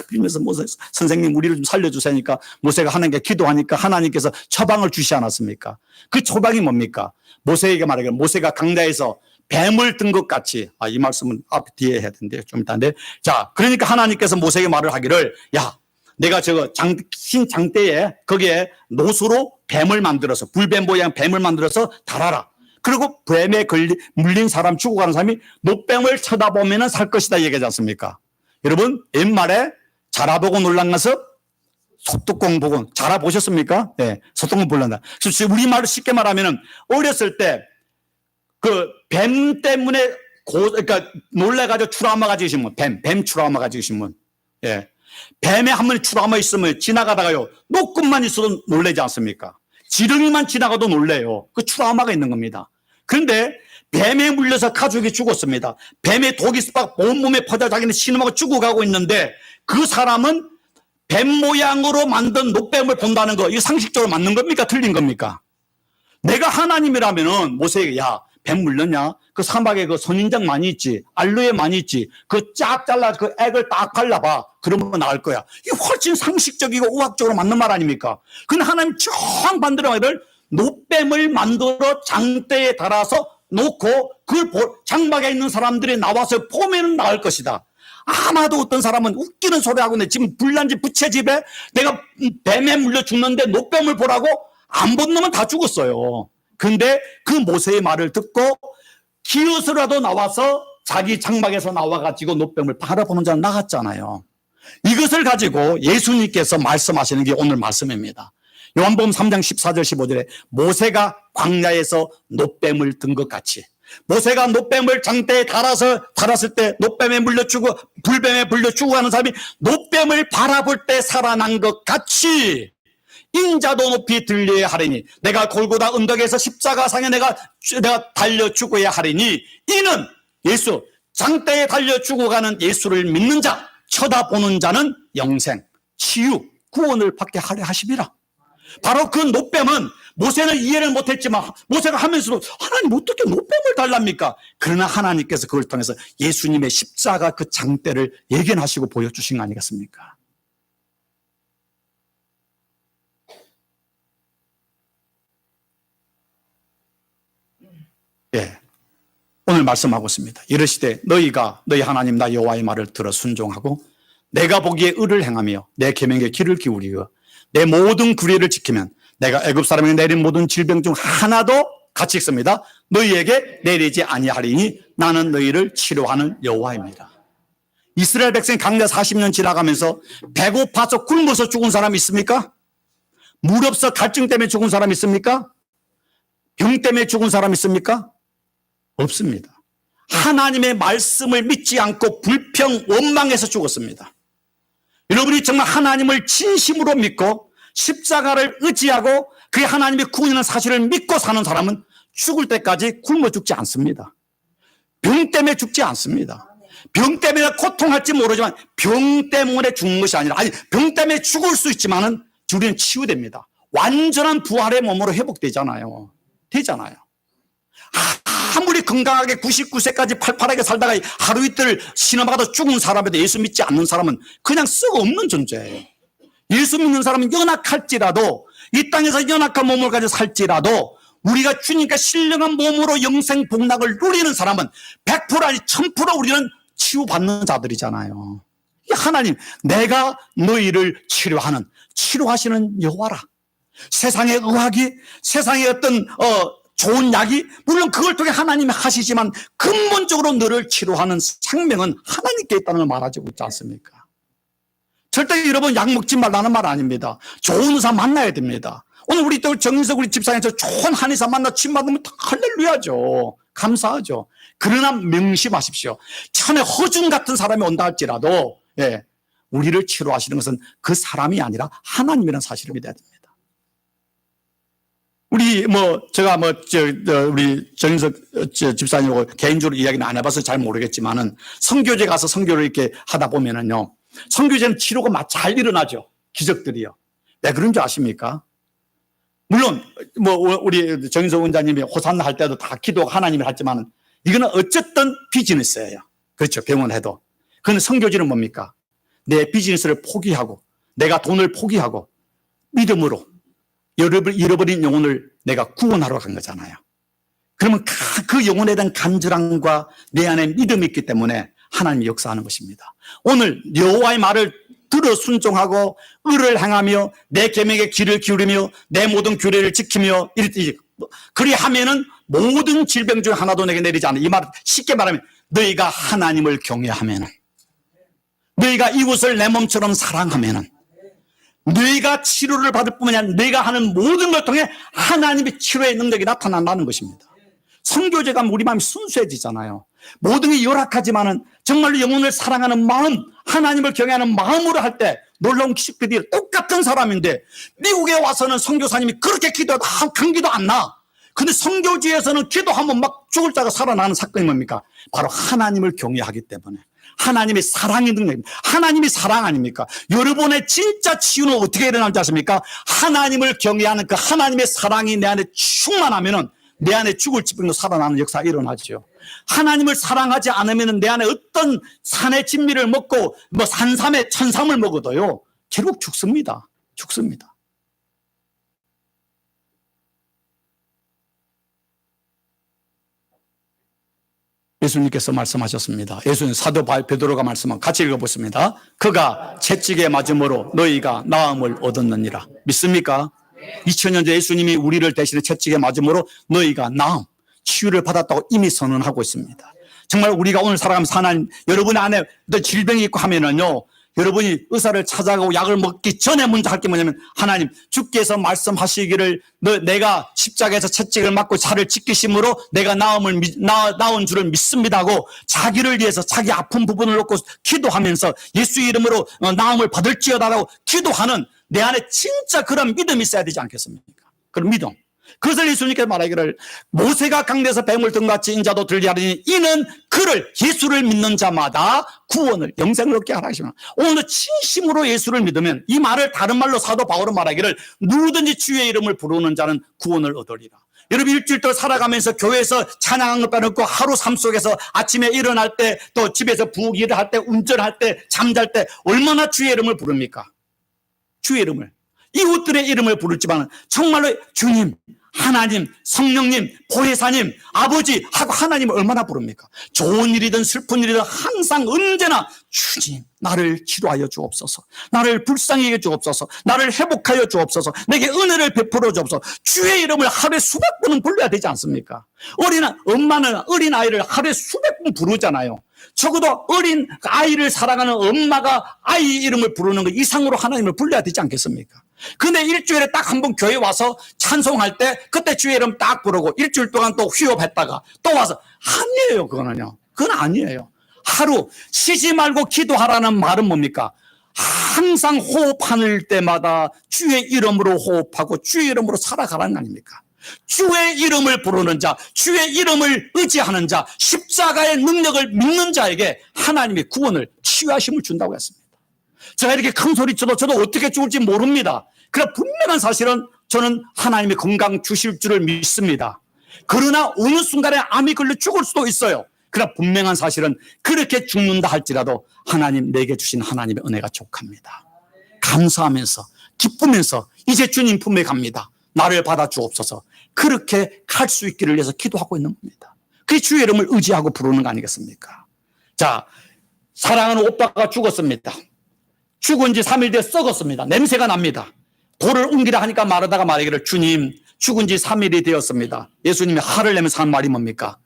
빌면서 모세 선생님 우리를 좀 살려주세요니까 모세가 하나님께 기도하니까 하나님께서 처방을 주시 않았습니까? 그 처방이 뭡니까? 모세에게 말하기를 모세가 강야에서 뱀을 든 것 같이, 이 말씀은 앞 뒤에 해야 되는데요. 좀 이따인데. 자, 그러니까 하나님께서 모세에게 말을 하기를, 야, 내가 흰 장대에 거기에 노수로 뱀을 만들어서, 불뱀 모양 뱀을 만들어서 달아라. 그리고 뱀에 물린 사람, 죽어가는 사람이 노뱀을 쳐다보면 살 것이다 얘기하지 않습니까? 여러분, 옛말에 자라보고 놀란가서 소뚜껑 보고, 자라보셨습니까? 네, 소뚜껑 볼란다. 그래서 우리말로 쉽게 말하면 어렸을 때 뱀 때문에 그러니까 놀래가지고 트라우마 가지고 계신 분, 뱀 트라우마 가지고 계신 분. 예. 뱀에 한 번에 트라우마 있으면 지나가다가요, 노끈만 있어도 놀래지 않습니까? 지렁이만 지나가도 놀래요. 그 트라우마가 있는 겁니다. 그런데 뱀에 물려서 가족이 죽었습니다. 뱀의 독이 온몸에 퍼져 자기는 신음하고 죽어가고 있는데 그 사람은 뱀 모양으로 만든 노뱀을 본다는 거, 이거 상식적으로 맞는 겁니까? 틀린 겁니까? 내가 하나님이라면은 모세에게, 야, 뱀 물렸냐? 그 사막에 그 선인장 많이 있지, 알로에 많이 있지, 그 쫙 잘라 그 액을 딱 발라봐. 그러면 나을 거야. 이게 훨씬 상식적이고 우학적으로 맞는 말 아닙니까? 근데 하나님 정반대로 말을 노뱀을 만들어 장대에 달아서 놓고 그걸 장막에 있는 사람들이 나와서 보면 나을 것이다. 아마도 어떤 사람은 웃기는 소리 하고 있네. 지금 불난지 부채집에 내가 뱀에 물려 죽는데 노뱀을 보라고 안 본 놈은 다 죽었어요. 근데 그 모세의 말을 듣고 기어서라도 나와서 자기 장막에서 나와가지고 노뱀을 바라보는 자는 나갔잖아요. 이것을 가지고 예수님께서 말씀하시는 게 오늘 말씀입니다. 요한복음 3장 14절 15절에 모세가 광야에서 노뱀을 든 것 같이, 모세가 노뱀을 장대에 달았을 때 노뱀에 물려 죽어, 불뱀에 물려 죽어가는 사람이 노뱀을 바라볼 때 살아난 것 같이 인자도 높이 들려야 하리니, 내가 골고다 언덕에서 십자가상에 내가 달려 죽어야 하리니, 이는 예수, 장대에 달려 죽어가는 예수를 믿는 자, 쳐다보는 자는 영생, 치유, 구원을 받게 하려 하심이라. 바로 그 노뱀은 모세는 이해를 못했지만 모세가 하면서도 하나님 어떻게 노뱀을 달랍니까? 그러나 하나님께서 그걸 통해서 예수님의 십자가 그 장대를 예견하시고 보여주신 거 아니겠습니까? 예, 오늘 말씀하고 있습니다. 이르시되 너희 하나님 나 여호와의 말을 들어 순종하고 내가 보기에 의를 행하며 내 계명에 귀를 기울이고 내 모든 규례를 지키면 내가 애굽 사람에게 내린 모든 질병 중 하나도 같이 읽습니다. 너희에게 내리지 아니하리니 나는 너희를 치료하는 여호와입니다. 이스라엘 백성이 광야 40년 지나가면서 배고파서 굶어서 죽은 사람 있습니까? 물 없어 갈증 때문에 죽은 사람 있습니까? 병 때문에 죽은 사람 있습니까? 없습니다. 하나님의 말씀을 믿지 않고 불평, 원망해서 죽었습니다. 여러분이 정말 하나님을 진심으로 믿고 십자가를 의지하고 그 하나님의 구원이라는 사실을 믿고 사는 사람은 죽을 때까지 굶어 죽지 않습니다. 병 때문에 죽지 않습니다. 병 때문에 고통할지 모르지만 병 때문에 죽는 것이 아니라, 아니, 병 때문에 죽을 수 있지만은 우리는 치유됩니다. 완전한 부활의 몸으로 회복되잖아요. 되잖아요. 아무리 건강하게 99세까지 팔팔하게 살다가 하루 이틀 신음하다 죽은 사람에도 예수 믿지 않는 사람은 그냥 썩 없는 존재예요. 예수 믿는 사람은 연약할지라도 이 땅에서 연약한 몸을 가지고 살지라도 우리가 주님과 신령한 몸으로 영생 복락을 누리는 사람은 100% 아니 1000% 우리는 치유받는 자들이잖아요. 하나님, 내가 너희를 치료하시는 여호와라. 세상의 의학이, 세상의 어떤 좋은 약이 물론 그걸 통해 하나님이 하시지만 근본적으로 너를 치료하는 생명은 하나님께 있다는 걸 말하지 있지 않습니까? 절대 여러분 약 먹지 말라는 말 아닙니다. 좋은 의사 만나야 됩니다. 오늘 우리 또 정인석 우리 집사님께서 좋은 한의사 만나 침 받으면 할렐루야죠. 감사하죠. 그러나 명심하십시오. 천에 허중 같은 사람이 온다 할지라도 우리를 치료하시는 것은 그 사람이 아니라 하나님이라는 사실을 믿어야 됩니다. 우리 우리 정인석 집사님하고 개인적으로 이야기는 안 해봐서 잘 모르겠지만은 선교제 가서 선교를 이렇게 하다 보면은요, 선교제는 치료가 잘 일어나죠. 기적들이요. 왜 그런 줄 아십니까? 물론 우리 정인석 원장님이 호산나 할 때도 다 기도가 하나님이 했지만은 이거는 어쨌든 비즈니스예요. 그렇죠. 병원 해도. 그런데 선교제는 뭡니까? 내 비즈니스를 포기하고 내가 돈을 포기하고 믿음으로 잃어버린 영혼을 내가 구원하러 간 거잖아요. 그러면 그 영혼에 대한 간절함과 내 안에 믿음이 있기 때문에 하나님이 역사하는 것입니다. 오늘 여호와의 말을 들어 순종하고 의를 행하며 내 계명에 귀를 기울이며 내 모든 규례를 지키며 그리하면은 모든 질병 중 하나도 내게 내리지 않아. 이 말 쉽게 말하면 너희가 하나님을 경외하면은, 너희가 이웃을 내 몸처럼 사랑하면은, 너희가 치료를 받을 뿐만 아니라 너희가 하는 모든 걸 통해 하나님의 치료의 능력이 나타난다는 것입니다. 선교제가 우리 마음이 순수해지잖아요. 모든 게 열악하지만은 정말로 영혼을 사랑하는 마음, 하나님을 경외하는 마음으로 할 때 놀라운 기적들이 똑같은 사람인데 미국에 와서는 선교사님이 그렇게 기도해도 큰 기도 안 나. 근데 선교지에서는 기도하면 막 죽을 자가 살아나는 사건이 뭡니까? 바로 하나님을 경외하기 때문에. 하나님의 사랑의 능력입니다. 하나님이 사랑 아닙니까? 여러분의 진짜 치유는 어떻게 일어나는지 아십니까? 하나님을 경외하는 그 하나님의 사랑이 내 안에 충만하면은 내 안에 죽을 질병도 살아나는 역사가 일어나죠. 하나님을 사랑하지 않으면 내 안에 어떤 산의 진미를 먹고 산삼의 천삼을 먹어도요 결국 죽습니다. 죽습니다. 예수님께서 말씀하셨습니다. 예수님 사도 베드로가 말씀한 같이 읽어보습니다. 그가 채찍에 맞음으로 너희가 나음을 얻었느니라. 믿습니까? 2000년 전 예수님이 우리를 대신해 채찍에 맞음으로 너희가 나음, 치유를 받았다고 이미 선언하고 있습니다. 정말 우리가 오늘 살아가면서 하나님, 여러분 안에 질병이 있고 하면은요, 여러분이 의사를 찾아가고 약을 먹기 전에 먼저 할 게 뭐냐면, 하나님, 주께서 말씀하시기를 내가 십자가에서 채찍을 맞고 살을 지키심으로 내가 나은 줄을 믿습니다 하고 자기를 위해서 자기 아픈 부분을 놓고 기도하면서 예수 이름으로 나음을 받을지어다라고 기도하는 내 안에 진짜 그런 믿음이 있어야 되지 않겠습니까? 그런 믿음. 그것을 예수님께서 말하기를 모세가 강대에서 뱀을 등같이 인자도 들게 하리니 이는 그를 예수를 믿는 자마다 구원을 영생을 얻게 하라 하시면, 오늘 진심으로 예수를 믿으면 이 말을 다른 말로 사도 바울은 말하기를 누구든지 주의 이름을 부르는 자는 구원을 얻으리라. 여러분 일주일 동안 살아가면서 교회에서 찬양한 것 빼놓고 하루 삶 속에서 아침에 일어날 때 또 집에서 부엌 일을 할 때 운전할 때 잠잘 때 얼마나 주의 이름을 부릅니까? 주의 이름을, 이웃들의 이름을 부르지만 정말로 주님, 하나님, 성령님, 보혜사님, 아버지 하고 하나님을 얼마나 부릅니까? 좋은 일이든 슬픈 일이든 항상 언제나 주님 나를 치료하여 주옵소서, 나를 불쌍히 해 주옵소서, 나를 회복하여 주옵소서, 내게 은혜를 베풀어 주옵소서. 주의 이름을 하루에 수백 번은 불러야 되지 않습니까? 엄마는 어린 아이를 하루에 수백 번 부르잖아요. 적어도 어린 아이를 사랑하는 엄마가 아이 이름을 부르는 것 이상으로 하나님을 불러야 되지 않겠습니까? 근데 일주일에 딱 한 번 교회 와서 찬송할 때 그때 주의 이름 딱 부르고 일주일 동안 또 휴업했다가 또 와서, 아니에요. 그건 아니에요. 하루 쉬지 말고 기도하라는 말은 뭡니까? 항상 호흡하는 때마다 주의 이름으로 호흡하고 주의 이름으로 살아가라는 거 아닙니까? 주의 이름을 부르는 자, 주의 이름을 의지하는 자, 십자가의 능력을 믿는 자에게 하나님의 구원을, 치유하심을 준다고 했습니다. 제가 이렇게 큰 소리 쳐도 저도 어떻게 죽을지 모릅니다. 그러나 분명한 사실은 저는 하나님의 건강 주실 줄을 믿습니다. 그러나 어느 순간에 암이 걸려 죽을 수도 있어요. 그러나 분명한 사실은 그렇게 죽는다 할지라도 하나님, 내게 주신 하나님의 은혜가 족합니다. 감사하면서 기쁘면서 이제 주님 품에 갑니다. 나를 받아주옵소서. 그렇게 갈 수 있기를 위해서 기도하고 있는 겁니다. 그게 주의 이름을 의지하고 부르는 거 아니겠습니까? 자, 사랑하는 오빠가 죽었습니다. 죽은 지 3일 뒤에 썩었습니다. 냄새가 납니다. 돌을 옮기라 하니까 말하다가 말하기를 주님 죽은 지 3일이 되었습니다. 예수님이 화를 내면서 한 말이 뭡니까?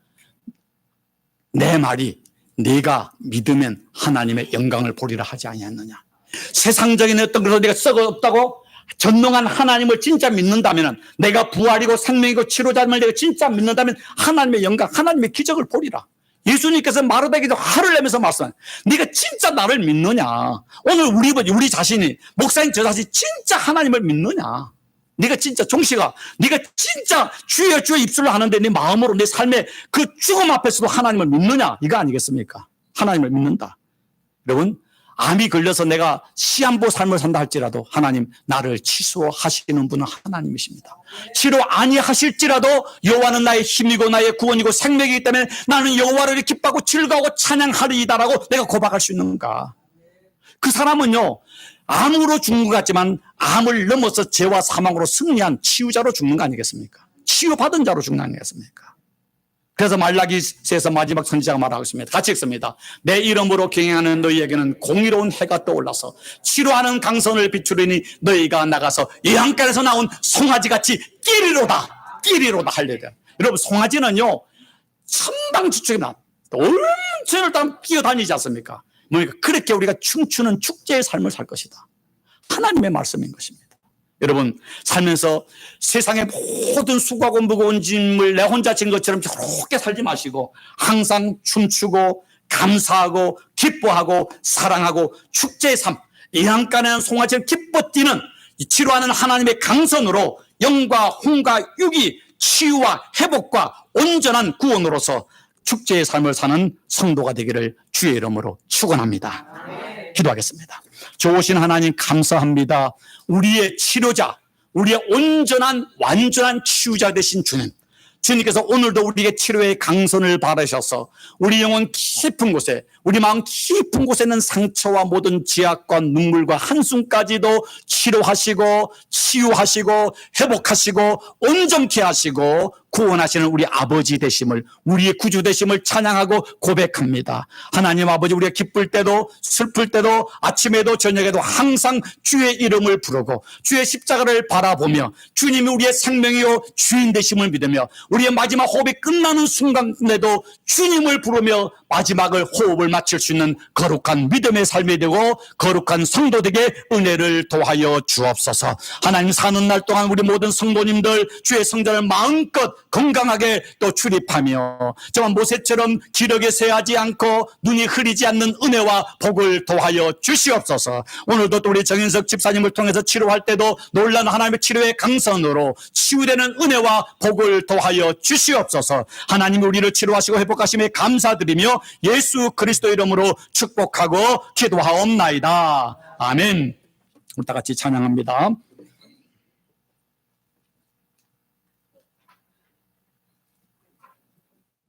내 말이 네가 믿으면 하나님의 영광을 보리라 하지 아니했느냐. 세상적인 어떤 것으로 내가 썩어 없다고 전능한 하나님을 진짜 믿는다면, 내가 부활이고 생명이고 치료자임을 내가 진짜 믿는다면 하나님의 영광, 하나님의 기적을 보리라. 예수님께서 마르다에게도 화를 내면서 말씀하세요. 네가 진짜 나를 믿느냐? 오늘 우리 자신이, 목사님 저 자신이 진짜 하나님을 믿느냐? 네가 진짜 종씨가, 네가 진짜 주여 주여 입술로 하는데 네 마음으로 내 삶의 그 죽음 앞에서도 하나님을 믿느냐? 이거 아니겠습니까? 하나님을 믿는다. 여러분, 암이 걸려서 내가 시한부 삶을 산다 할지라도 하나님 나를 치료하시는 분은 하나님이십니다. 치료 아니하실지라도 여호와는 나의 힘이고 나의 구원이고 생명이기 때문에 나는 여호와를 기뻐하고 즐거워하고 찬양하리이다라고 내가 고백할 수 있는가? 그 사람은요, 암으로 죽는 것 같지만 암을 넘어서 죄와 사망으로 승리한 치유자로 죽는 거 아니겠습니까? 치유받은 자로 죽는 거 아니겠습니까? 그래서 말라기서에서 마지막 선지자가 말하고 있습니다. 같이 읽습니다. 내 이름으로 경영하는 너희에게는 공의로운 해가 떠올라서 치료하는 강선을 비추리니 너희가 나가서 예양간에서 나온 송아지같이 끼리로다 할래요. 여러분, 송아지는요 천방지축이나 온천을 뛰어다니지 않습니까? 그러니까 그렇게 우리가 춤추는 축제의 삶을 살 것이다. 하나님의 말씀인 것입니다. 여러분, 살면서 세상의 모든 수고하고 무거운 짐을 내 혼자 진 것처럼 저렇게 살지 마시고 항상 춤추고 감사하고 기뻐하고 사랑하고 축제의 삶, 예양간에는 송아지를 기뻐 뛰는 치료하는 하나님의 강선으로 영과 혼과 육이 치유와 회복과 온전한 구원으로서 축제의 삶을 사는 성도가 되기를 주의 이름으로 축원합니다. 기도하겠습니다. 좋으신 하나님 감사합니다. 우리의 치료자, 우리의 온전한 완전한 치유자 되신 주님, 주님께서 오늘도 우리에게 치료의 강선을 바라셔서 우리 영혼 깊은 곳에, 우리 마음 깊은 곳에 있는 상처와 모든 지압과 눈물과 한숨까지도 치료하시고 치유하시고 회복하시고 온전케 하시고 구원하시는 우리 아버지 되심을, 우리의 구주 되심을 찬양하고 고백합니다. 하나님 아버지, 우리가 기쁠 때도 슬플 때도 아침에도 저녁에도 항상 주의 이름을 부르고 주의 십자가를 바라보며 주님이 우리의 생명이요 주인 되심을 믿으며 우리의 마지막 호흡이 끝나는 순간에도 주님을 부르며 마지막을 호흡을 마칠 수 있는 거룩한 믿음의 삶이 되고 거룩한 성도들에게 은혜를 도하여 주옵소서. 하나님, 사는 날 동안 우리 모든 성도님들 주의 성전을 마음껏 건강하게 또 출입하며 정말 모세처럼 기력에 세하지 않고 눈이 흐리지 않는 은혜와 복을 도하여 주시옵소서. 오늘도 또 우리 정인석 집사님을 통해서 치료할 때도 놀라운 하나님의 치료의 강선으로 치유되는 은혜와 복을 도하여 주시옵소서. 하나님이 우리를 치료하시고 회복하심에 감사드리며 예수 그리스도 이름으로 축복하고 기도하옵나이다. 아멘. 우리 다 같이 찬양합니다.